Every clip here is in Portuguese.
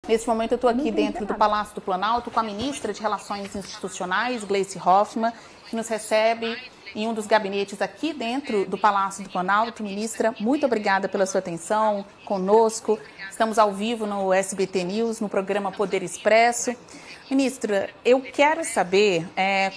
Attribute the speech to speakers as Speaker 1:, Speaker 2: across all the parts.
Speaker 1: Neste momento eu estou aqui dentro do Palácio do Planalto com a ministra de Relações Institucionais, Gleice Hoffmann, que nos recebe em um dos gabinetes aqui dentro do Palácio do Planalto. Ministra, muito obrigada pela sua atenção conosco. Estamos ao vivo no SBT News, no programa Poder Expresso. Ministra, eu quero saber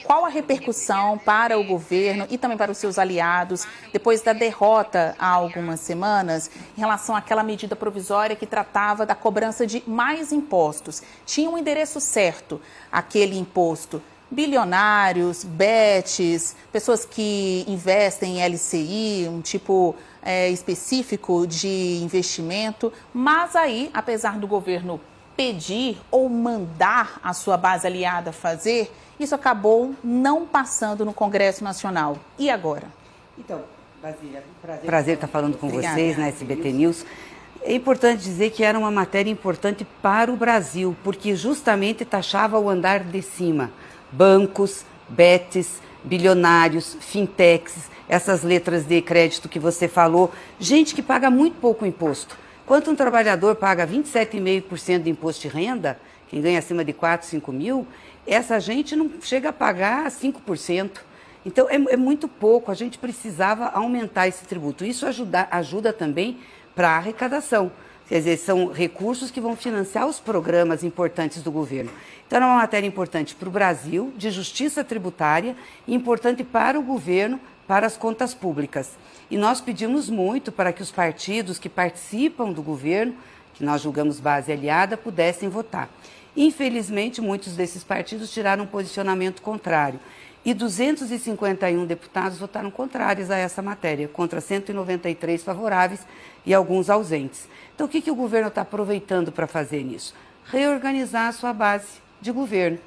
Speaker 1: qual a repercussão para o governo e também para os seus aliados, depois da derrota há algumas semanas, em relação àquela medida provisória que tratava da cobrança de mais impostos. Tinha um endereço certo, aquele imposto. Bilionários, bets, pessoas que investem em LCI, um tipo específico de investimento, mas aí, apesar do governo pedir ou mandar a sua base aliada fazer, isso acabou não passando no Congresso Nacional. E agora?
Speaker 2: Então, Basília, prazer estar falando com vocês na SBT News. É importante dizer que era uma matéria importante para o Brasil, porque justamente taxava o andar de cima. Bancos, bets, bilionários, fintechs, essas letras de crédito que você falou, gente que paga muito pouco imposto. Enquanto um trabalhador paga 27,5% de imposto de renda, quem ganha acima de 4, 5 mil, essa gente não chega a pagar 5%. Então, é muito pouco, a gente precisava aumentar esse tributo. Isso ajuda também para a arrecadação. Quer dizer, são recursos que vão financiar os programas importantes do governo. Então, é uma matéria importante para o Brasil, de justiça tributária, e importante para o governo, para as contas públicas. E nós pedimos muito para que os partidos que participam do governo, que nós julgamos base aliada, pudessem votar. Infelizmente, muitos desses partidos tiraram um posicionamento contrário. E 251 deputados votaram contrários a essa matéria, contra 193 favoráveis e alguns ausentes. Então, o que o governo está aproveitando para fazer nisso? Reorganizar a sua base de governo.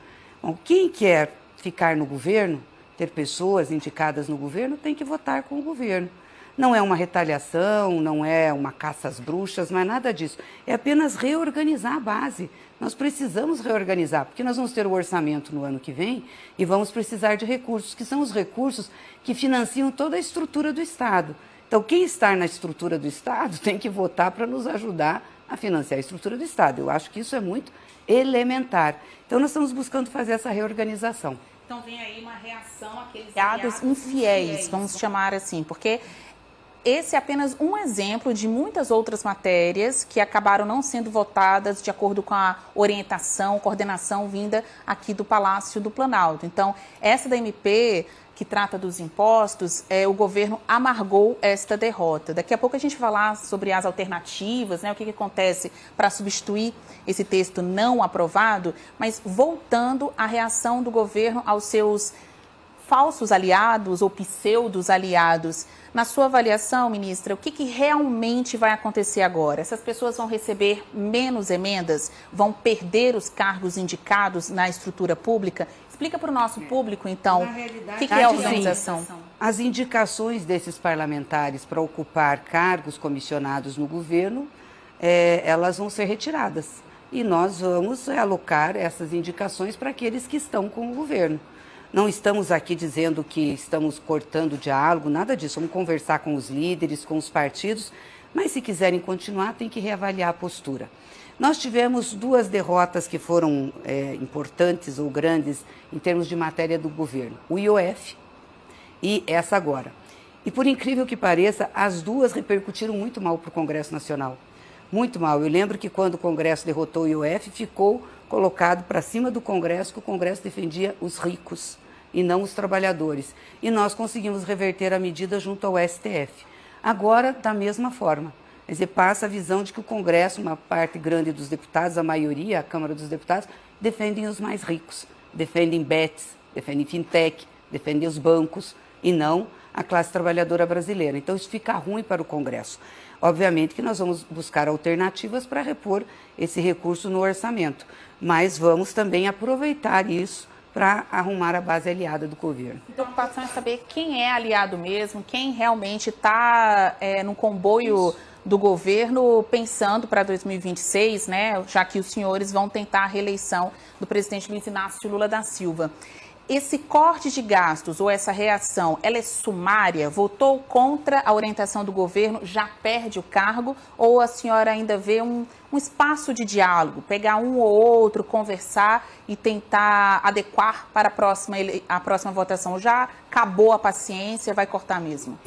Speaker 2: Bom, quem quer ficar no governo, ter pessoas indicadas no governo, tem que votar com o governo. Não é uma retaliação, não é uma caça às bruxas, não é nada disso. É apenas reorganizar a base. Nós precisamos reorganizar, porque nós vamos ter o orçamento no ano que vem e vamos precisar de recursos, que são os recursos que financiam toda a estrutura do Estado. Então, quem está na estrutura do Estado tem que votar para nos ajudar a financiar a estrutura do Estado. Eu acho que isso é muito elementar. Então, nós estamos buscando fazer essa reorganização.
Speaker 1: Então, vem aí uma reação àqueles aliados infiéis, vamos chamar assim, porque esse é apenas um exemplo de muitas outras matérias que acabaram não sendo votadas de acordo com a orientação, coordenação vinda aqui do Palácio do Planalto. Então, essa da MP, que trata dos impostos, o governo amargou esta derrota. Daqui a pouco a gente vai falar sobre as alternativas, né, o que acontece para substituir esse texto não aprovado, mas voltando à reação do governo aos seus falsos aliados ou pseudos aliados. Na sua avaliação, ministra, o que realmente vai acontecer agora? Essas pessoas vão receber menos emendas? Vão perder os cargos indicados na estrutura pública? Explica para o nosso público, então, o que é a organização?
Speaker 2: As indicações desses parlamentares para ocupar cargos comissionados no governo, elas vão ser retiradas. E nós vamos alocar essas indicações para aqueles que estão com o governo. Não estamos aqui dizendo que estamos cortando o diálogo, nada disso. Vamos conversar com os líderes, com os partidos, mas se quiserem continuar, tem que reavaliar a postura. Nós tivemos duas derrotas que foram importantes ou grandes em termos de matéria do governo. O IOF e essa agora. E por incrível que pareça, as duas repercutiram muito mal para o Congresso Nacional. Muito mal. Eu lembro que quando o Congresso derrotou o IOF, ficou colocado para cima do Congresso, que o Congresso defendia os ricos e não os trabalhadores. E nós conseguimos reverter a medida junto ao STF. Agora, da mesma forma. Quer dizer, passa a visão de que o Congresso, uma parte grande dos deputados, a maioria, a Câmara dos Deputados, defendem os mais ricos, defendem bets, defendem fintech, defendem os bancos e não a classe trabalhadora brasileira. Então, isso fica ruim para o Congresso. Obviamente que nós vamos buscar alternativas para repor esse recurso no orçamento, mas vamos também aproveitar isso para arrumar a base aliada do governo.
Speaker 1: A preocupação é saber quem é aliado mesmo, quem realmente está no comboio do governo pensando para 2026, né, já que os senhores vão tentar a reeleição do presidente Luiz Inácio Lula da Silva. Esse corte de gastos ou essa reação, ela é sumária? Votou contra a orientação do governo, já perde o cargo? Ou a senhora ainda vê um espaço de diálogo, pegar um ou outro, conversar e tentar adequar para a próxima votação? Já acabou a paciência, vai cortar mesmo?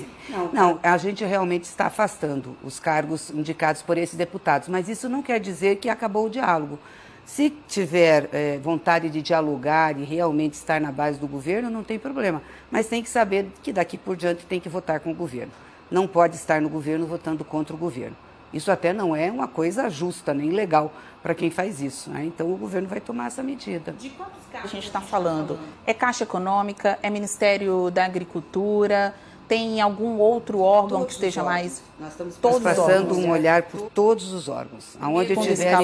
Speaker 2: Não, a gente realmente está afastando os cargos indicados por esses deputados, mas isso não quer dizer que acabou o diálogo. Se tiver vontade de dialogar e realmente estar na base do governo, não tem problema. Mas tem que saber que daqui por diante tem que votar com o governo. Não pode estar no governo votando contra o governo. Isso até não é uma coisa justa, nem legal para quem faz isso, né? Então o governo vai tomar essa medida.
Speaker 1: De quantos cargos a gente está falando? É Caixa Econômica? É Ministério da Agricultura? Tem algum outro órgão
Speaker 2: Todos
Speaker 1: que esteja mais...
Speaker 2: Nós estamos passando um olhar por todos os órgãos. Aonde tiver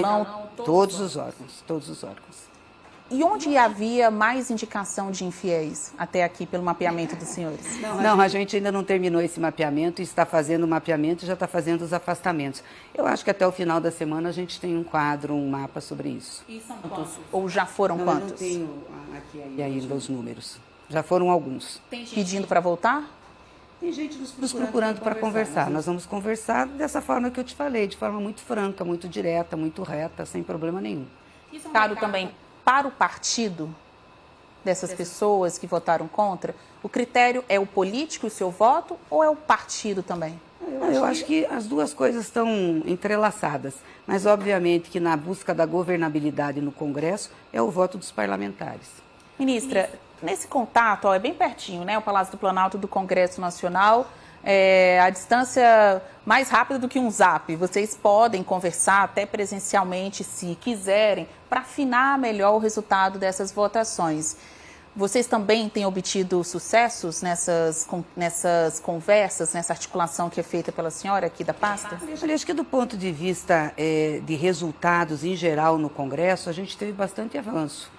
Speaker 2: todos os órgãos.
Speaker 1: E onde havia mais indicação de infiéis até aqui pelo mapeamento dos senhores?
Speaker 2: Não, a gente ainda não terminou esse mapeamento, está fazendo o mapeamento e já está fazendo os afastamentos. Eu acho que até o final da semana a gente tem um quadro, um mapa sobre isso.
Speaker 1: E são quantos? Ou já foram quantos?
Speaker 2: Eu não tenho aqui ainda os números. Já foram alguns.
Speaker 1: Tem gente pedindo para voltar?
Speaker 2: Tem gente nos procurando para conversar. Nós vamos conversar dessa forma que eu te falei, de forma muito franca, muito direta, muito reta, sem problema nenhum.
Speaker 1: Isso é um recado também para o partido dessas pessoas que votaram contra? O critério é o político, o seu voto, ou é o partido também?
Speaker 2: Eu acho que as duas coisas estão entrelaçadas, mas obviamente que na busca da governabilidade no Congresso é o voto dos parlamentares.
Speaker 1: Ministra, nesse contato, é bem pertinho, né? O Palácio do Planalto do Congresso Nacional, a distância mais rápida do que um zap. Vocês podem conversar até presencialmente, se quiserem, para afinar melhor o resultado dessas votações. Vocês também têm obtido sucessos nessas conversas, nessa articulação que é feita pela senhora aqui da pasta?
Speaker 2: Eu acho que do ponto de vista de resultados em geral no Congresso, a gente teve bastante avanço.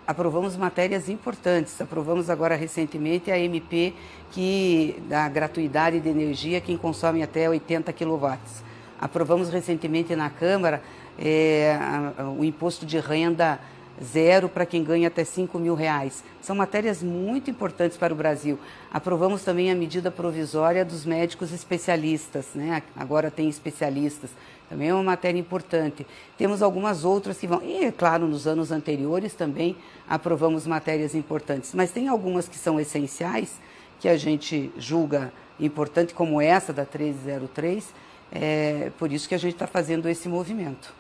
Speaker 2: Aprovamos matérias importantes, aprovamos agora recentemente a MP que dá gratuidade de energia quem consome até 80 kW. Aprovamos recentemente na Câmara o imposto de renda zero para quem ganha até R$5.000. São matérias muito importantes para o Brasil. Aprovamos também a medida provisória dos médicos especialistas, né? Agora tem especialistas. Também é uma matéria importante. Temos algumas outras que vão... E, é claro, nos anos anteriores também aprovamos matérias importantes. Mas tem algumas que são essenciais, que a gente julga importante, como essa da 1303. Por isso que a gente está fazendo esse movimento.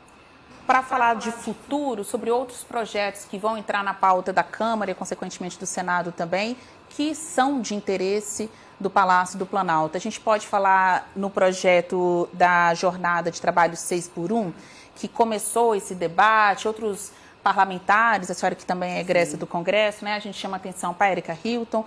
Speaker 1: Para falar de futuro, sobre outros projetos que vão entrar na pauta da Câmara e, consequentemente, do Senado também, que são de interesse do Palácio do Planalto. A gente pode falar no projeto da jornada de trabalho 6x1, que começou esse debate, outros parlamentares, a senhora que também é egressa do Congresso, né? A gente chama atenção para a Erika Hilton,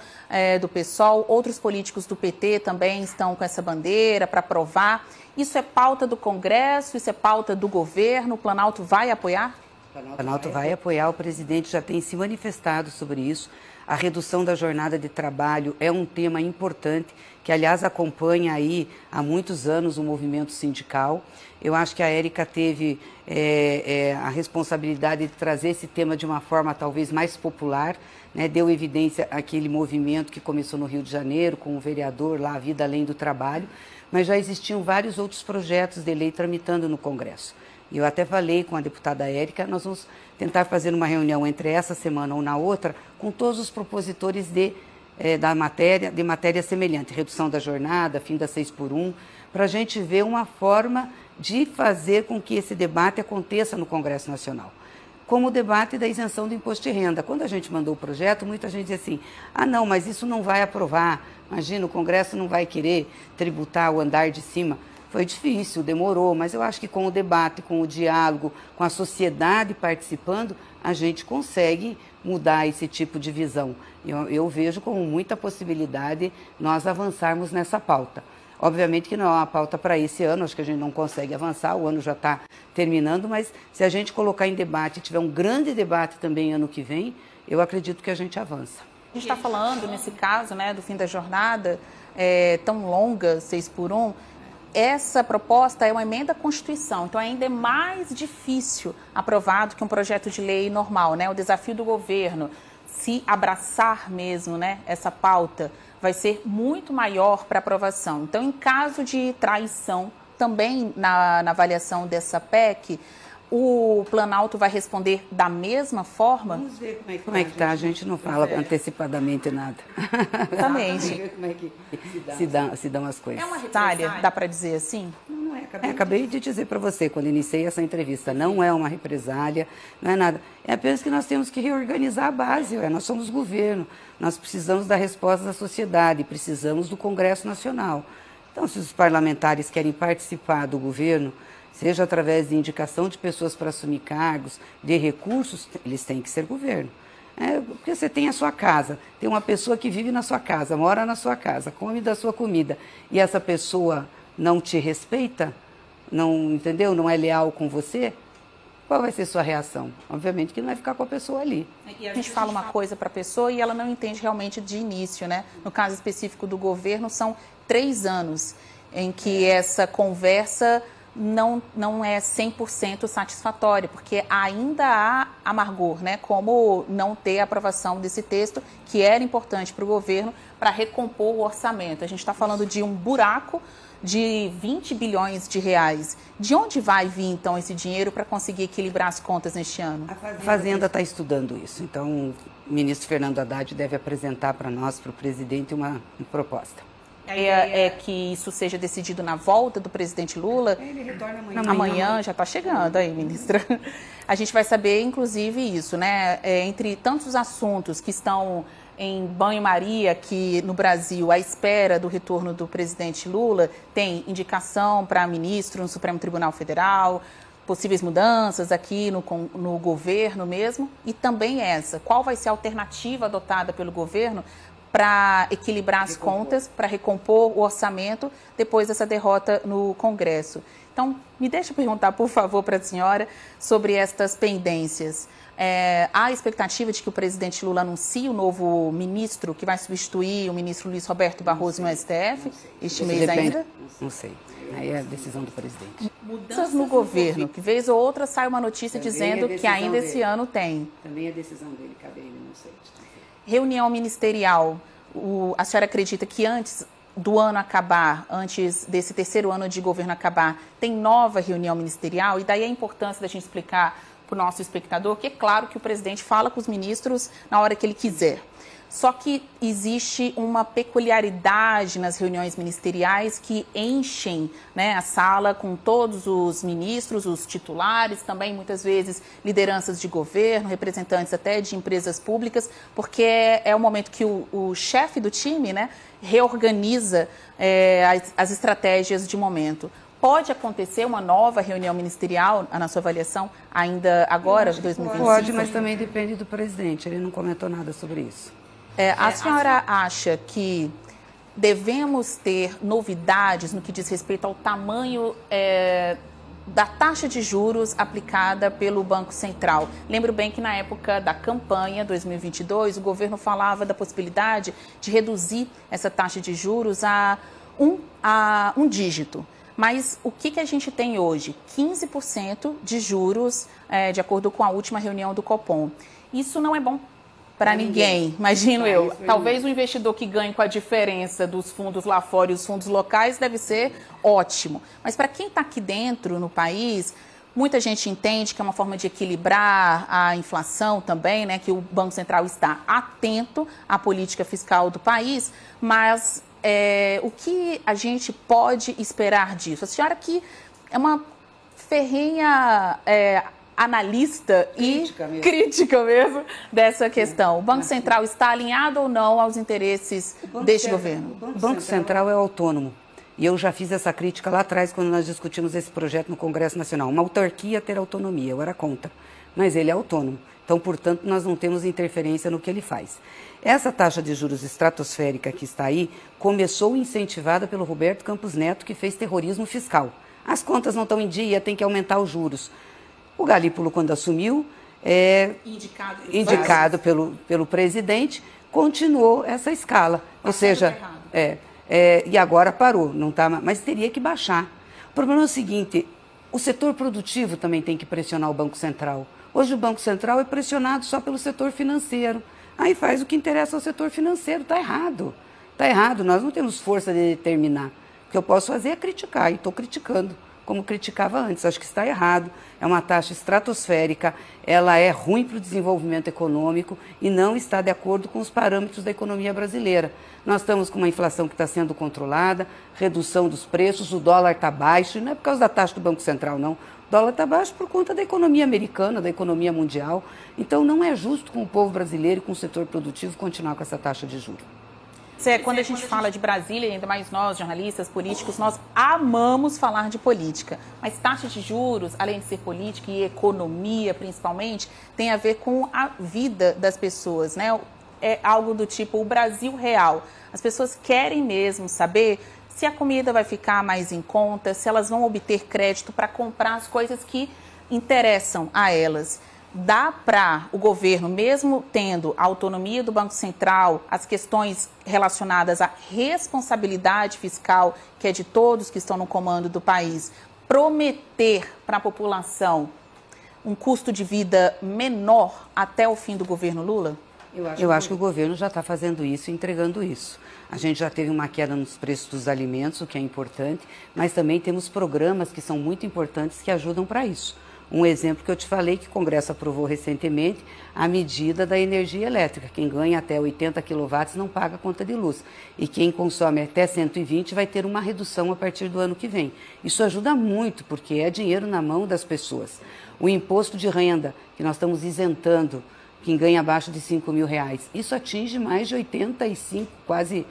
Speaker 1: do PSOL, outros políticos do PT também estão com essa bandeira para aprovar. Isso é pauta do Congresso, isso é pauta do governo, o Planalto vai apoiar?
Speaker 2: O Planalto vai apoiar, o presidente já tem se manifestado sobre isso. A redução da jornada de trabalho é um tema importante, que aliás acompanha aí há muitos anos o movimento sindical. Eu acho que a Erika teve a responsabilidade de trazer esse tema de uma forma talvez mais popular, né? Deu evidência àquele movimento que começou no Rio de Janeiro, com o vereador lá, a Vida Além do Trabalho, mas já existiam vários outros projetos de lei tramitando no Congresso. E eu até falei com a deputada Erika, nós vamos tentar fazer uma reunião entre essa semana ou na outra com todos os propositores de matéria semelhante, redução da jornada, fim da 6x1, para a gente ver uma forma de fazer com que esse debate aconteça no Congresso Nacional. Como o debate da isenção do imposto de renda. Quando a gente mandou o projeto, muita gente dizia assim, não, mas isso não vai aprovar, imagina, o Congresso não vai querer tributar o andar de cima. Foi difícil, demorou, mas eu acho que com o debate, com o diálogo, com a sociedade participando, a gente consegue mudar esse tipo de visão. Eu vejo como muita possibilidade nós avançarmos nessa pauta. Obviamente que não é uma pauta para esse ano, acho que a gente não consegue avançar, o ano já está terminando, mas se a gente colocar em debate, tiver um grande debate também ano que vem, eu acredito que a gente avança.
Speaker 1: A gente está falando, nesse caso, né, do fim da jornada, tão longa, 6x1, essa proposta é uma emenda à Constituição, então ainda é mais difícil aprovar do que um projeto de lei normal, né? O desafio do governo se abraçar mesmo, né, essa pauta, vai ser muito maior para aprovação. Então, em caso de traição, também na avaliação dessa PEC, o Planalto vai responder da mesma forma?
Speaker 2: Vamos ver como é que está. A gente não fala antecipadamente nada.
Speaker 1: Exatamente.
Speaker 2: Vamos ver como é que se dão as coisas.
Speaker 1: É uma represália, dá para dizer assim?
Speaker 2: Não é. Acabei de dizer para você, quando iniciei essa entrevista, não é uma represália, não é nada. É apenas que nós temos que reorganizar a base. Nós somos governo, nós precisamos da resposta da sociedade, precisamos do Congresso Nacional. Então, se os parlamentares querem participar do governo, seja através de indicação de pessoas para assumir cargos, de recursos, eles têm que ser governo. Porque você tem a sua casa, tem uma pessoa que vive na sua casa, mora na sua casa, come da sua comida, e essa pessoa não te respeita, não, entendeu? Não é leal com você, qual vai ser sua reação? Obviamente que não vai ficar com a pessoa ali.
Speaker 1: E a gente fala uma coisa para a pessoa e ela não entende realmente de início, né? No caso específico do governo, são 3 anos em que essa conversa não é 100% satisfatória, porque ainda há amargor, né? Como não ter a aprovação desse texto, que era importante para o governo para recompor o orçamento. A gente está falando de um buraco de 20 bilhões de reais. De onde vai vir, então, esse dinheiro para conseguir equilibrar as contas neste ano?
Speaker 2: A Fazenda está estudando isso. Então, o ministro Fernando Haddad deve apresentar para nós, para o presidente, uma proposta.
Speaker 1: A ideia é que isso seja decidido na volta do presidente Lula?
Speaker 2: Ele retorna
Speaker 1: amanhã já está chegando aí, ministra. A gente vai saber, inclusive, isso, né? Entre tantos assuntos que estão em banho-maria aqui no Brasil, à espera do retorno do presidente Lula, tem indicação para ministro no Supremo Tribunal Federal, possíveis mudanças aqui no governo mesmo, e também essa, qual vai ser a alternativa adotada pelo governo para equilibrar as contas, para recompor o orçamento depois dessa derrota no Congresso. Então, me deixa perguntar, por favor, para a senhora sobre estas pendências. Há a expectativa de que o presidente Lula anuncie o novo ministro que vai substituir o ministro Luiz Roberto Barroso no STF este mês ainda?
Speaker 2: Não sei. Aí é a decisão do presidente.
Speaker 1: Mudanças no governo, que vez ou outra sai uma notícia dizendo que ainda esse ano tem.
Speaker 2: Também é decisão dele, cabe a ele, não sei.
Speaker 1: Reunião ministerial, a senhora acredita que antes do ano acabar, antes desse 3º ano de governo acabar, tem nova reunião ministerial? E daí a importância da gente explicar para o nosso espectador que é claro que o presidente fala com os ministros na hora que ele quiser. Só que existe uma peculiaridade nas reuniões ministeriais que enchem, né, a sala com todos os ministros, os titulares, também muitas vezes lideranças de governo, representantes até de empresas públicas, porque é o momento que o chefe do time, né, reorganiza as estratégias de momento. Pode acontecer uma nova reunião ministerial, na sua avaliação, ainda agora, de 2025?
Speaker 2: Pode, mas também depende do presidente, ele não comentou nada sobre isso.
Speaker 1: A senhora acha que devemos ter novidades no que diz respeito ao tamanho da taxa de juros aplicada pelo Banco Central? Lembro bem que na época da campanha 2022, o governo falava da possibilidade de reduzir essa taxa de juros a um dígito. Mas o que a gente tem hoje? 15% de juros, de acordo com a última reunião do Copom. Isso não é bom para ninguém, imagino eu. Talvez o investidor que ganhe com a diferença dos fundos lá fora e os fundos locais deve ser ótimo. Mas para quem está aqui dentro no país, muita gente entende que é uma forma de equilibrar a inflação também, né? Que o Banco Central está atento à política fiscal do país, mas o que a gente pode esperar disso? A senhora que é uma ferrenha analista crítica mesmo dessa questão. O Banco Central está alinhado ou não aos interesses deste governo?
Speaker 2: O Banco Central é autônomo. E eu já fiz essa crítica lá atrás, quando nós discutimos esse projeto no Congresso Nacional. Uma autarquia ter autonomia, eu era contra. Mas ele é autônomo. Então, portanto, nós não temos interferência no que ele faz. Essa taxa de juros estratosférica que está aí começou incentivada pelo Roberto Campos Neto, que fez terrorismo fiscal. As contas não estão em dia, tem que aumentar os juros. O Galípolo, quando assumiu, indicado pelo presidente, continuou essa escala. Ou seja, e agora parou, não tá, mas teria que baixar. O problema é o seguinte, o setor produtivo também tem que pressionar o Banco Central. Hoje o Banco Central é pressionado só pelo setor financeiro. aí faz o que interessa ao setor financeiro. Está errado. Está errado, nós não temos força de determinar. O que eu posso fazer é criticar, e estou criticando, como criticava antes. Acho que está errado, é uma taxa estratosférica, ela é ruim para o desenvolvimento econômico e não está de acordo com os parâmetros da economia brasileira. Nós estamos com uma inflação que está sendo controlada, redução dos preços, o dólar está baixo, e não é por causa da taxa do Banco Central, não. O dólar está baixo por conta da economia americana, da economia mundial. Então não é justo com o povo brasileiro e com o setor produtivo continuar com essa taxa de juros.
Speaker 1: Quando a gente fala de Brasília, ainda mais nós, jornalistas, políticos, nós amamos falar de política. Mas taxa de juros, além de ser política e economia, principalmente, tem a ver com a vida das pessoas, né? É algo do tipo o Brasil real. As pessoas querem mesmo saber se a comida vai ficar mais em conta, se elas vão obter crédito para comprar as coisas que interessam a elas. Dá para o governo, mesmo tendo a autonomia do Banco Central, as questões relacionadas à responsabilidade fiscal, que é de todos que estão no comando do país, prometer para a população um custo de vida menor até o fim do governo Lula?
Speaker 2: Eu acho que o governo já está fazendo isso e entregando isso. A gente já teve uma queda nos preços dos alimentos, o que é importante, mas também temos programas que são muito importantes que ajudam para isso. Um exemplo que eu te falei, que o Congresso aprovou recentemente, a medida da energia elétrica. Quem ganha até 80 kW não paga conta de luz. E quem consome até 120 vai ter uma redução a partir do ano que vem. Isso ajuda muito, porque é dinheiro na mão das pessoas. O imposto de renda, que nós estamos isentando quem ganha abaixo de R$5.000, isso atinge mais de 85, quase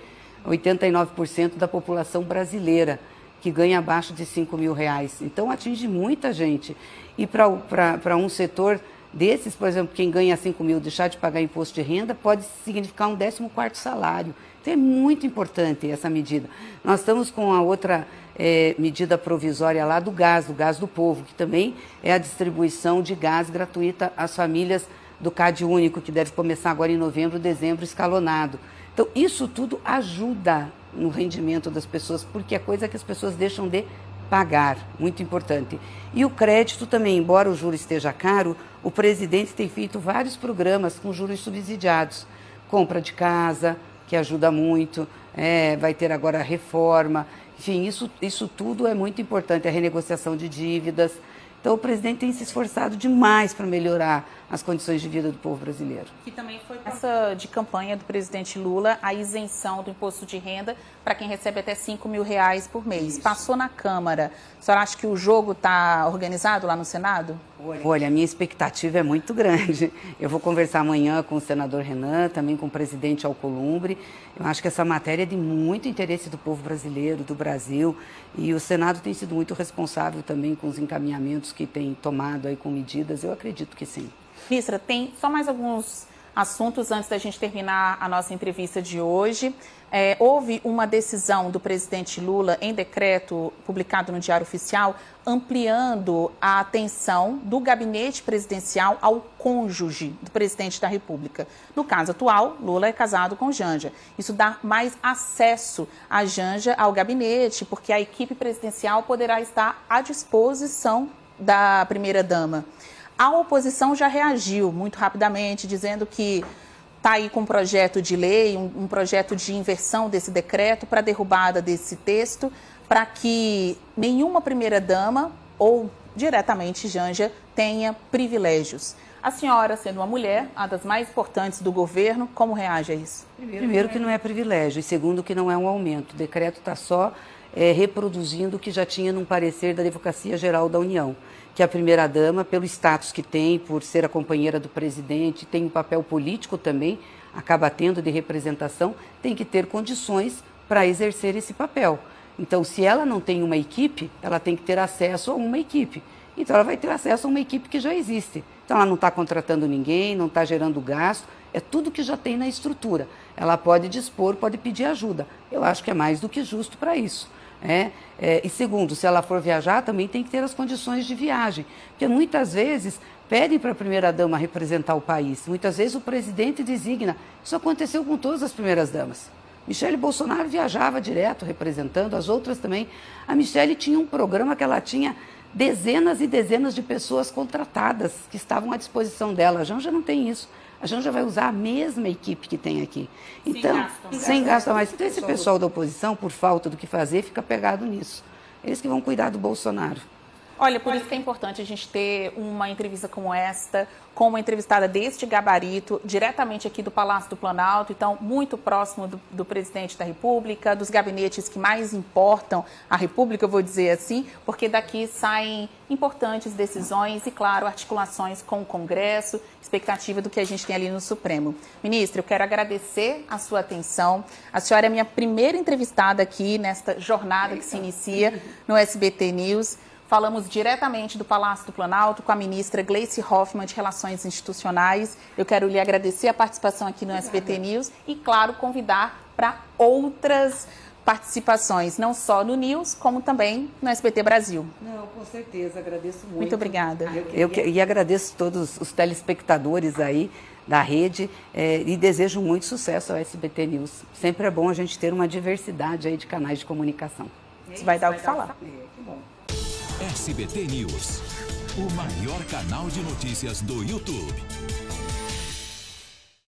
Speaker 2: 89% da população brasileira, que ganha abaixo de R$5.000. Então, atinge muita gente. E para um setor desses, por exemplo, quem ganha 5 mil deixar de pagar imposto de renda, pode significar um 14º salário. Então, é muito importante essa medida. Nós estamos com a outra medida provisória lá do gás do povo, que também é a distribuição de gás gratuita às famílias do CAD único, que deve começar agora em novembro, dezembro, escalonado. Então, isso tudo ajuda no rendimento das pessoas, porque é coisa que as pessoas deixam de pagar, muito importante. E o crédito também, embora o juro esteja caro, o presidente tem feito vários programas com juros subsidiados. Compra de casa, que ajuda muito, vai ter agora a reforma, enfim, isso tudo é muito importante, a renegociação de dívidas. Então, o presidente tem se esforçado demais para melhorar as condições de vida do povo brasileiro.
Speaker 1: Que também foi essa de campanha do presidente Lula, a isenção do imposto de renda para quem recebe até R$5.000 por mês. Isso. Passou na Câmara. A senhora acha que o jogo está organizado lá no Senado?
Speaker 2: Olha, a minha expectativa é muito grande. Eu vou conversar amanhã com o senador Renan, também com o presidente Alcolumbre. Eu acho que essa matéria é de muito interesse do povo brasileiro, do Brasil. E o Senado tem sido muito responsável também com os encaminhamentos que tem tomado aí com medidas. Eu acredito que sim.
Speaker 1: Ministra, tem só mais alguns assuntos antes da gente terminar a nossa entrevista de hoje. Houve uma decisão do presidente Lula em decreto publicado no Diário Oficial ampliando a atenção do gabinete presidencial ao cônjuge do presidente da República. No caso atual, Lula é casado com Janja. Isso dá mais acesso a Janja ao gabinete, porque a equipe presidencial poderá estar à disposição da primeira-dama. A oposição já reagiu muito rapidamente, dizendo que está aí com um projeto de lei, um projeto de inversão desse decreto para a derrubada desse texto, para que nenhuma primeira-dama ou diretamente Janja tenha privilégios. A senhora, sendo uma mulher, uma das mais importantes do governo, como reage a isso?
Speaker 2: Primeiro que não é privilégio e segundo que não é um aumento. O decreto está só reproduzindo o que já tinha num parecer da Advocacia Geral da União, que a primeira-dama, pelo status que tem, por ser a companheira do presidente, tem um papel político também, acaba tendo de representação, tem que ter condições para exercer esse papel. Então, se ela não tem uma equipe, ela tem que ter acesso a uma equipe. Então, ela vai ter acesso a uma equipe que já existe. Então, ela não está contratando ninguém, não está gerando gasto, é tudo que já tem na estrutura. Ela pode dispor, pode pedir ajuda. Eu acho que é mais do que justo para isso. E segundo, se ela for viajar, também tem que ter as condições de viagem. Porque muitas vezes pedem para a primeira-dama representar o país. Muitas vezes o presidente designa. Isso aconteceu com todas as primeiras-damas. Michele Bolsonaro viajava direto representando, as outras também. A Michele tinha um programa que ela tinha dezenas e dezenas de pessoas contratadas que estavam à disposição dela. A Janja não tem isso. a Janja vai usar a mesma equipe que tem aqui. Então, sem gasto mais. Então, esse pessoal da oposição, por falta do que fazer, fica pegado nisso. Eles que vão cuidar do Bolsonaro.
Speaker 1: Olha, por isso que é importante a gente ter uma entrevista como esta, com uma entrevistada deste gabarito, diretamente aqui do Palácio do Planalto, então muito próximo do presidente da República, dos gabinetes que mais importam a República, eu vou dizer assim, porque daqui saem importantes decisões e, claro, articulações com o Congresso, expectativa do que a gente tem ali no Supremo. Ministra, eu quero agradecer a sua atenção. A senhora é minha primeira entrevistada aqui nesta jornada que se inicia no SBT News. Falamos diretamente do Palácio do Planalto com a ministra Gleice Hoffmann de Relações Institucionais. Eu quero lhe agradecer a participação aqui no SBT News e, claro, convidar para outras participações, não só no News, como também no SBT Brasil.
Speaker 2: Não, com certeza, agradeço muito.
Speaker 1: Muito obrigada.
Speaker 2: E agradeço todos os telespectadores aí da rede e desejo muito sucesso ao SBT News. Sempre é bom a gente ter uma diversidade aí de canais de comunicação.
Speaker 1: Isso vai dar o que falar.
Speaker 2: Que bom.
Speaker 3: SBT News, o maior canal de notícias do YouTube.